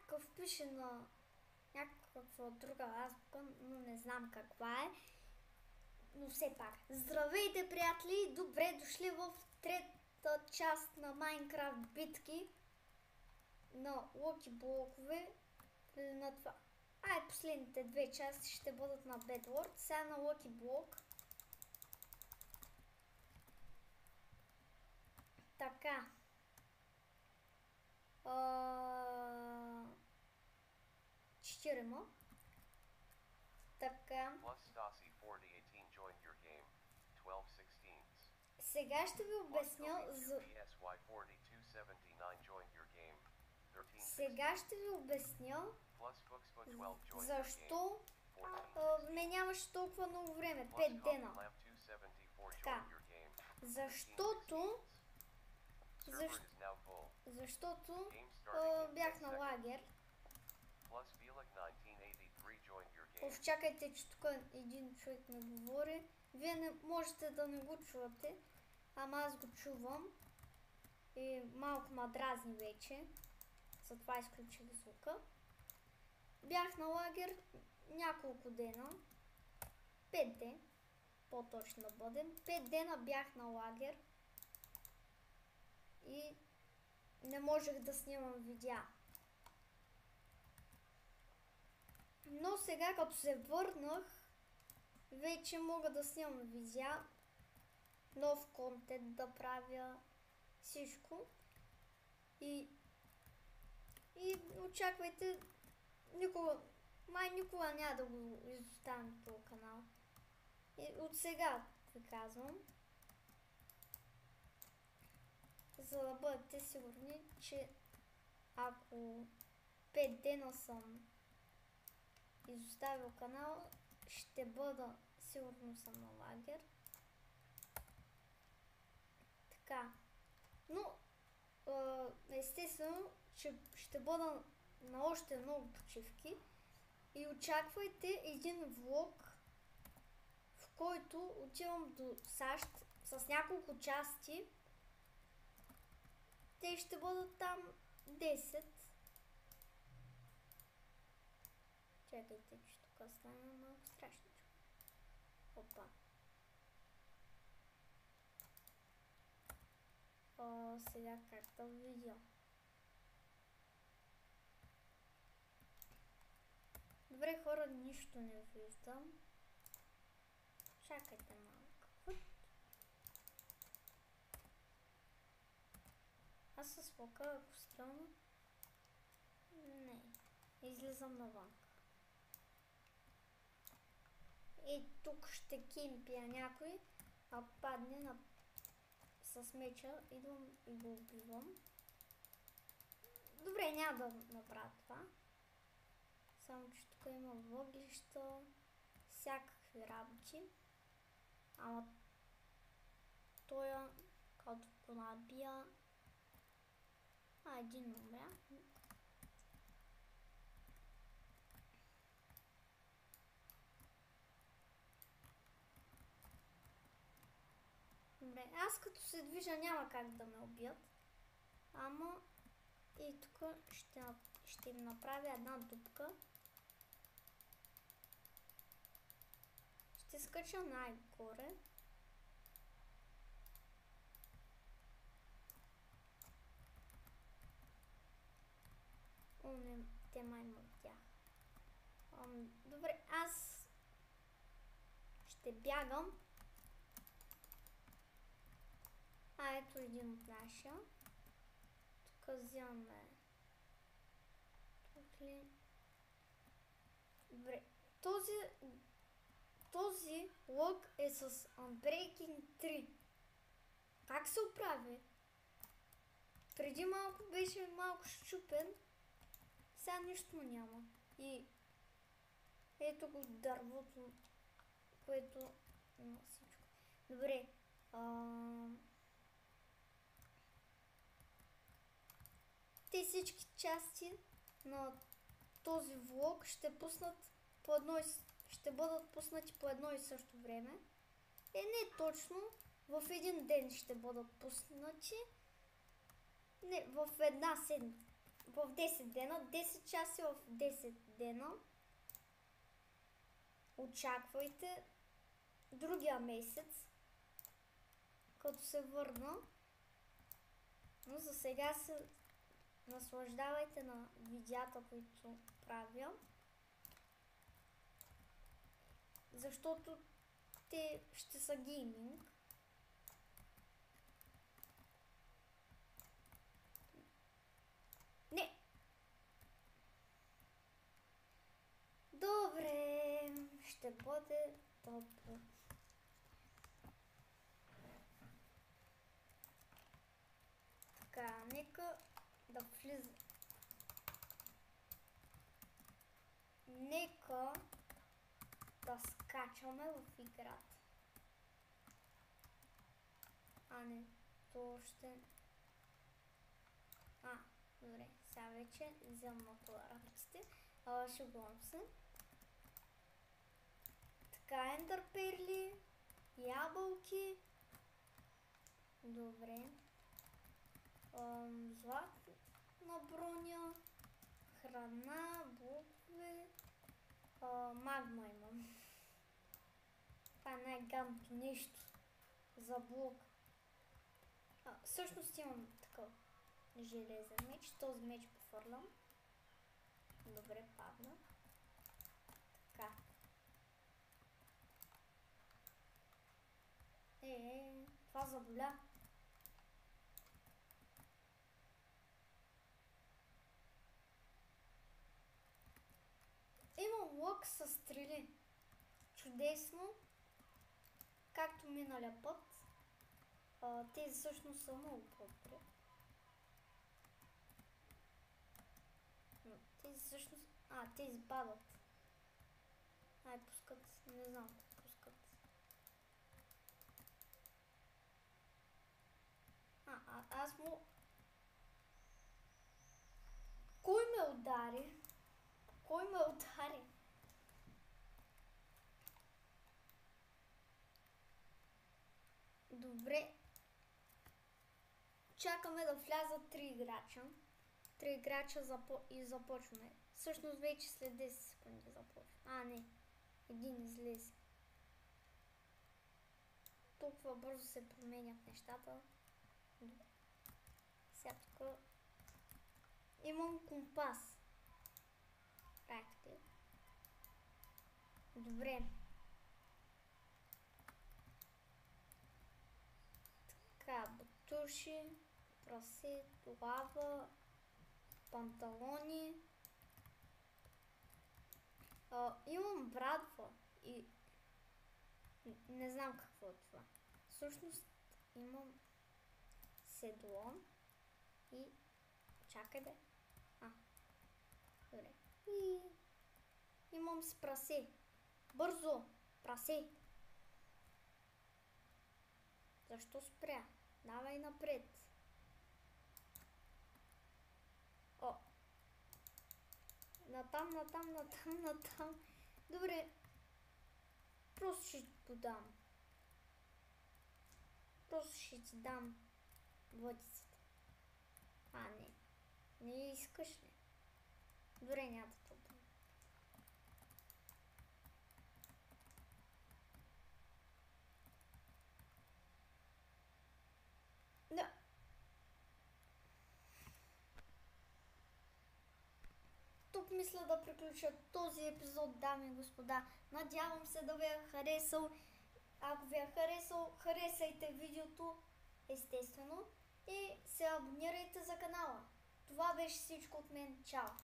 някакъв пише на някаква друга азбука, но не знам каква е. Но все пак. Здравейте, приятели! Добре дошли в трета част на Майнкрафт битки на лъки блокове. На това. Последните две части ще бъдат на Bedwars. Сега на лъки блок. Така. Четирима. Така. Сега ще ви обясня за... защо ме нямаше толкова много време. 5 дена. Така. Защото бях на лагер. Чакайте, че тук един човек ми говори. Вие не можете да не го чувате, ама аз го чувам. И малко ма дразни вече. Затова изключих звука. Бях на лагер няколко дена. 5 дена. По-точно да бъдем. 5 дена бях на лагер. И не можех да снимам видеа. Но сега, като се върнах, вече мога да снимам видеа, нов контент да правя, всичко. И очаквайте, никога няма да го изоставям този канал. И от сега ви казвам, за да бъдете сигурни, че ако 5 дена съм изоставил канал, ще бъда сигурно съм на лагер. Така. Но естествено, че ще бъда на още много почивки и очаквайте един влог, в който отивам до САЩ с няколко части. Те ще бъдат там 10. Чакайте, че тук стана малко страшно. Опа. Сега как да видя. Добре, хора, нищо не виждам. Чакайте малко. Аз с лъка, ако стрелна... Не. Излизам навън. И тук ще кимпия някой, а падне с меча, идвам и го убивам. Добре, няма да направя това. Само, че тук има въглища, всякакви работи. Ама той, като го набия... един умря. Добре, аз като се движа няма как да ме убият. Ама и тук ще им направя една дупка. Ще скача най-горе. Те май мъртях. Добре, аз ще бягам. Ето един от нашия. Тук вземаме. Тук ли? Добре. Този лък е с Unbreaking 3. Как се оправи? Преди малко беше малко щупен. Сега нищо няма. И ето го дървото, което има всичко. Добре. Те всички части на този влог ще пуснат ще бъдат пуснати по едно и също време. Не точно, в един ден ще бъдат пуснати. Не, в една седмица. в 10 дена, 10 часа в 10 дена. Очаквайте другия месец, като се върна. Но за сега се наслаждавайте на видеята, които правя. Защото те ще са гейминг. Не! Добре, ще бъде добре. Така, нека да влиза. Нека да скачаме в играта. А не, то ще... Добре, сега вече вземам ръците. Шегувам се. Така, ендър перли, ябълки. Добре. Златна броня, храна, букви, магма имам. Това е най-гадното нещо за блок. Всъщност имам такъв железен меч. Този меч пофърлям. Добре, падна. Така. Това заболя. Имам лък със стрели. Чудесно. Както миналия път. Тези всъщност са много по-добре. Тези всъщност... тези падат. Пускат. Не знам какво пускат. Аз му... Кой ме удари? Кой ме удари? Добре. Чакаме да влязат 3 играча. 3 играча и започваме. Всъщност вече след 10 секунди започваме. Не. Един излезе. Толкова бързо се променят нещата. Сега тук имам компас. Добре. Така, бутуши, прасе, лава, панталони. Имам брадва и не знам какво е това. Всъщност имам седло и... Чакай бе. Добре. И... Имам с прасе. Бързо! Прасе! Защо спря? Давай напред. Натам. Добре. Просто ще го дам. Просто ще ти дам водицата. Не. Не искаш ли? Добре, няма да пробвам. Да. Тук мисля да приключа този епизод, дами и господа. Надявам се да ви е харесал. Ако ви е харесал, харесайте видеото, естествено. И се абонирайте за канала. Това беше всичко от мен. Чао!